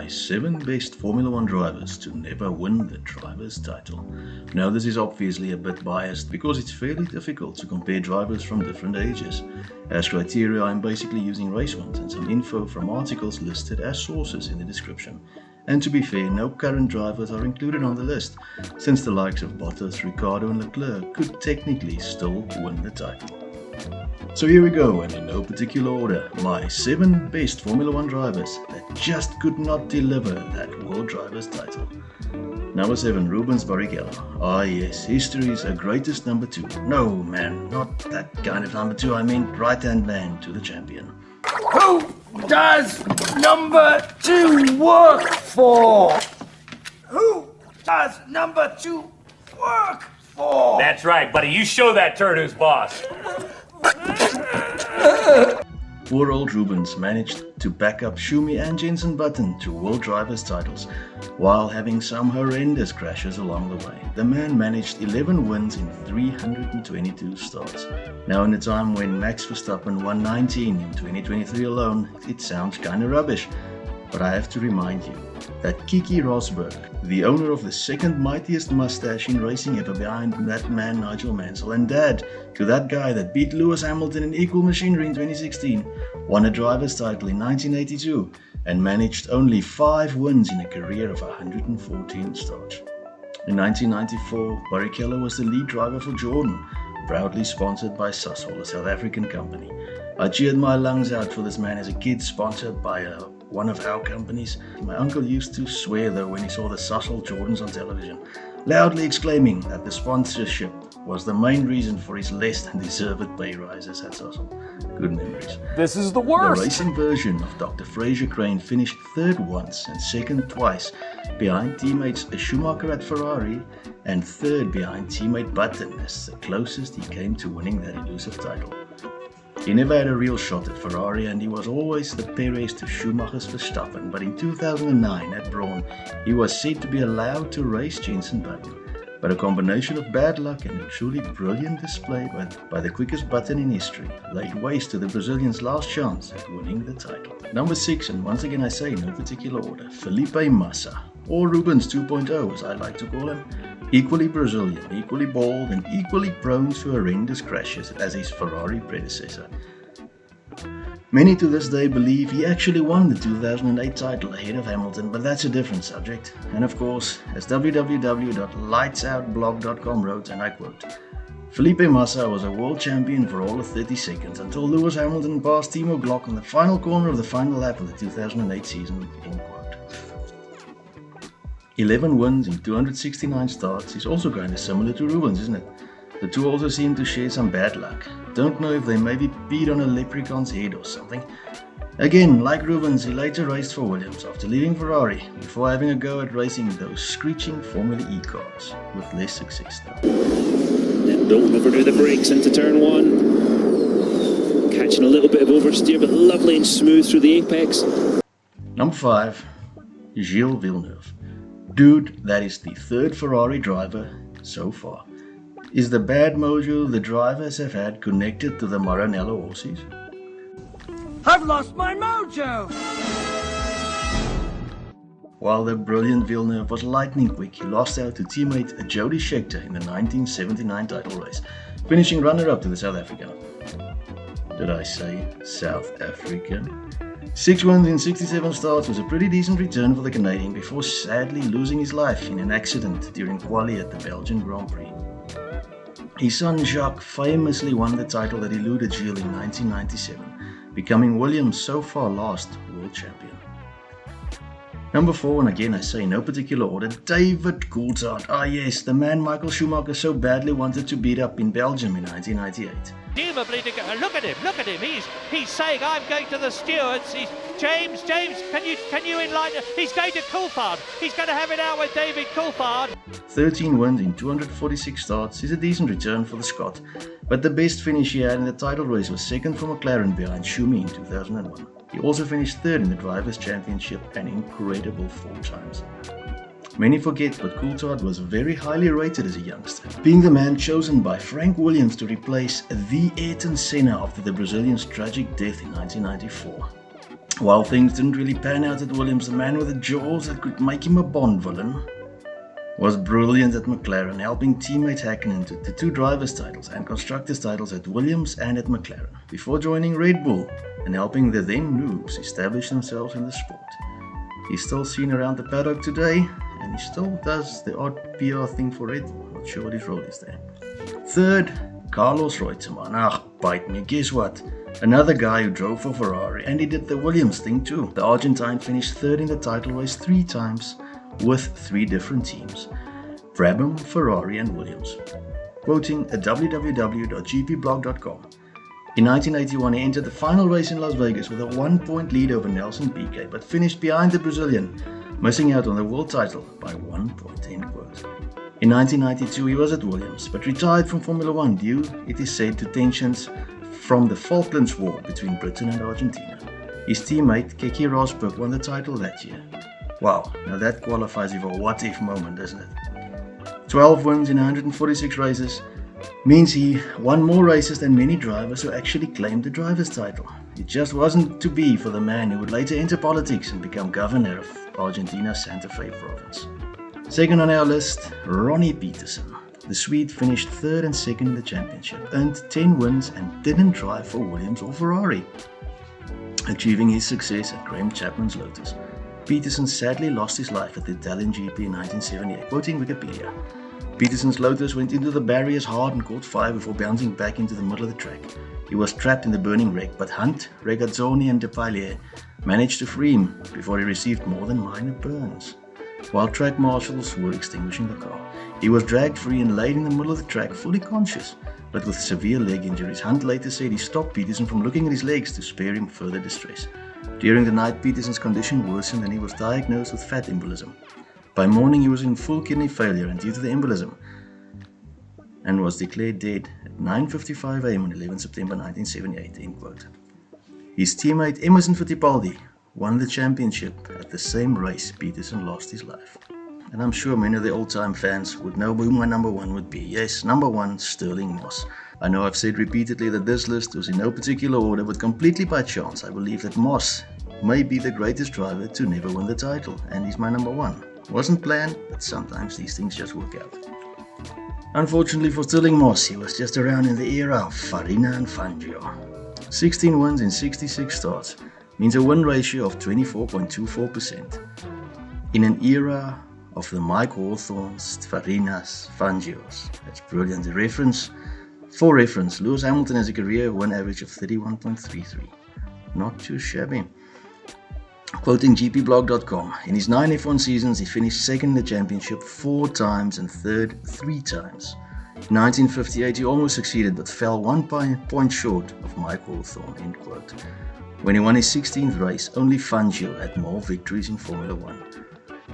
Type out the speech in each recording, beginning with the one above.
my 7 best Formula 1 drivers to never win the driver's title. Now this is obviously a bit biased because it's fairly difficult to compare drivers from different ages. As criteria, I'm basically using race ones and some info from articles listed as sources in the description. And to be fair, no current drivers are included on the list, since the likes of Bottas, Ricciardo and Leclerc could technically still win the title. So here we go, and in no particular order, my 7 best Formula 1 drivers that just could not deliver that World Drivers title. Number 7, Rubens Barrichello. Ah yes, history's greatest number 2. No man, not that kind of number 2, I meant right-hand man to the champion. Who does number 2 work for? Who does number 2 work for? That's right, buddy. You show that turd who's boss. Poor old Rubens managed to back up Schumi and Jenson Button to World Drivers titles while having some horrendous crashes along the way. The man managed 11 wins in 322 starts. Now in a time when Max Verstappen won 19 in 2023 alone, it sounds kinda rubbish. But I have to remind you that Kiki Rosberg, the owner of the second mightiest mustache in racing ever behind that man Nigel Mansell, and dad to that guy that beat Lewis Hamilton in equal machinery in 2016, won a driver's title in 1982 and managed only 5 wins in a career of 114 starts. In 1994, Barrichello was the lead driver for Jordan, proudly sponsored by Sasol, a South African company. I cheered my lungs out for this man as a kid, sponsored by one of our companies. My uncle used to swear though when he saw the Sasol Jordans on television, loudly exclaiming that the sponsorship was the main reason for his less than deserved pay rises at Sasol. Good memories. This is the worst. The racing version of Dr. Fraser Crane finished 3rd once and 2nd twice behind teammates Schumacher at Ferrari and 3rd behind teammate Button as the closest he came to winning that elusive title. He never had a real shot at Ferrari and he was always the Perez to Schumacher's Verstappen, but in 2009 at Brawn he was said to be allowed to race Jenson Button. But a combination of bad luck and a truly brilliant display by the quickest Button in history laid waste to the Brazilian's last chance at winning the title. Number 6, and once again I say in no particular order, Felipe Massa, or Rubens 2.0 as I like to call him. Equally Brazilian, equally bald and equally prone to horrendous crashes as his Ferrari predecessor. Many to this day believe he actually won the 2008 title ahead of Hamilton, but that's a different subject. And of course, as www.lightsoutblog.com wrote, and I quote, Felipe Massa was a world champion for all of 30 seconds until Lewis Hamilton passed Timo Glock on the final corner of the final lap of the 2008 season, end quote. 11 wins in 269 starts is also kind of similar to Rubens, isn't it? The two also seem to share some bad luck. Don't know if they maybe peed on a leprechaun's head or something. Again, like Rubens, he later raced for Williams after leaving Ferrari, before having a go at racing those screeching Formula E cars, with less success though. Then don't overdo the brakes into turn 1. Catching a little bit of oversteer, but lovely and smooth through the apex. Number 5, Gilles Villeneuve. Dude, that is the 3rd Ferrari driver so far. Is the bad mojo the drivers have had connected to the Maranello horses? I've lost my mojo! While the brilliant Villeneuve was lightning quick, he lost out to teammate Jody Scheckter in the 1979 title race, finishing runner-up to the South African. Did I say South African? 6 wins in 67 starts was a pretty decent return for the Canadian before sadly losing his life in an accident during quali at the Belgian Grand Prix. His son Jacques famously won the title that eluded Gilles in 1997, becoming Williams' so far last world champion. Number 4, and again I say in no particular order, David Coulthard. Ah yes, the man Michael Schumacher so badly wanted to beat up in Belgium in 1998. Look at him, he's saying I'm going to the stewards. James, can you enlighten? He's going to Coulthard. He's going to have it out with David Coulthard. 13 wins in 246 starts is a decent return for the Scot, but the best finish he had in the title race was 2nd for McLaren behind Schumi in 2001. He also finished 3rd in the Drivers' Championship an incredible 4 times. Many forget, but Coulthard was very highly rated as a youngster, being the man chosen by Frank Williams to replace the Ayrton Senna after the Brazilian's tragic death in 1994. While things didn't really pan out at Williams, the man with the jaws that could make him a Bond villain was brilliant at McLaren, helping teammate Hakkinen to the 2 drivers' titles and constructors' titles at Williams and at McLaren, before joining Red Bull and helping the then noobs establish themselves in the sport. He's still seen around the paddock today, and he still does the odd PR thing for Red Bull. Not sure what his role is there. Third, Carlos Reutemann. Bite me, guess what? Another guy who drove for Ferrari, and he did the Williams thing too. The Argentine finished 3rd in the title race 3 times with 3 different teams: Brabham, Ferrari and Williams. Quoting a www.gpblog.com, in 1981 he entered the final race in Las Vegas with a 1-point lead over Nelson Piquet, but finished behind the Brazilian, missing out on the world title by 1 point. End quote. In 1992 he was at Williams, but retired from Formula 1 due, it is said, to tensions from the Falklands War between Britain and Argentina. His teammate Keke Rosberg won the title that year. Wow, now that qualifies for a what-if moment, doesn't it? 12 wins in 146 races means he won more races than many drivers who actually claimed the driver's title. It just wasn't to be for the man who would later enter politics and become governor of Argentina's Santa Fe province. Second on our list, Ronnie Peterson. The Swede finished 3rd and 2nd in the championship, earned 10 wins and didn't drive for Williams or Ferrari, achieving his success at Graham Chapman's Lotus. Peterson sadly lost his life at the Italian GP in 1978, quoting Wikipedia. Peterson's Lotus went into the barriers hard and caught fire before bouncing back into the middle of the track. He was trapped in the burning wreck, but Hunt, Regazzoni and Depailler managed to free him before he received more than minor burns. While track marshals were extinguishing the car, he was dragged free and laid in the middle of the track, fully conscious, but with severe leg injuries. Hunt later said he stopped Peterson from looking at his legs to spare him further distress. During the night, Peterson's condition worsened and he was diagnosed with fat embolism. By morning, he was in full kidney failure and due to the embolism, and was declared dead at 9:55 a.m. on 11 September 1978. End quote. His teammate Emerson Fittipaldi won the championship at the same race Peterson lost his life. And I'm sure many of the old-time fans would know who my number 1 would be. Yes, number 1, Stirling Moss. I know I've said repeatedly that this list was in no particular order, but completely by chance. I believe that Moss may be the greatest driver to never win the title, and he's my number 1. Wasn't planned, but sometimes these things just work out. Unfortunately for Stirling Moss, he was just around in the era of Farina and Fangio. 16 wins in 66 starts means a win ratio of 24.24%. In an era of the Mike Hawthorns, Farinas, Fangios. That's brilliant. For reference, Lewis Hamilton has a career win average of 31.33. Not too shabby. Quoting gpblog.com, in his 9 F1 seasons, he finished 2nd in the championship 4 times and 3rd 3 times. In 1958, he almost succeeded, but fell 1 point short of Mike Hawthorn. End quote. When he won his 16th race, only Fangio had more victories in Formula 1.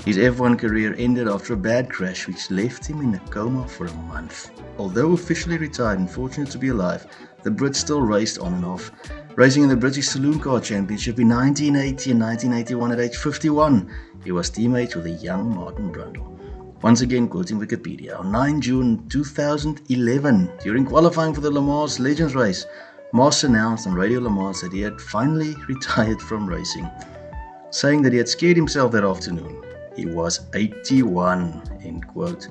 His F1 career ended after a bad crash which left him in a coma for a month. Although officially retired and fortunate to be alive, the Brit still raced on and off, racing in the British Saloon Car Championship in 1980 and 1981 at age 51. He was teammates with a young Martin Brundle. Once again, quoting Wikipedia, on 9 June 2011, during qualifying for the Le Mans Legends race, Moss announced on Radio Le Mans that he had finally retired from racing, saying that he had scared himself that afternoon. He was 81, end quote.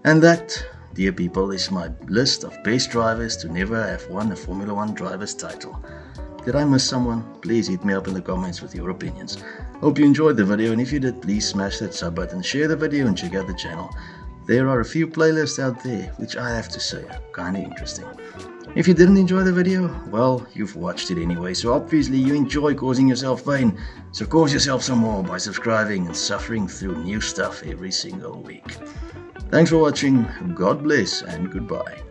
And that, dear people, is my list of best drivers to never have won a Formula 1 driver's title. Did I miss someone? Please hit me up in the comments with your opinions. Hope you enjoyed the video, and if you did, please smash that sub button, share the video and check out the channel. There are a few playlists out there which I have to say are kinda interesting. If you didn't enjoy the video, well, you've watched it anyway, so obviously you enjoy causing yourself pain. So cause yourself some more by subscribing and suffering through new stuff every single week. Thanks for watching, God bless and goodbye.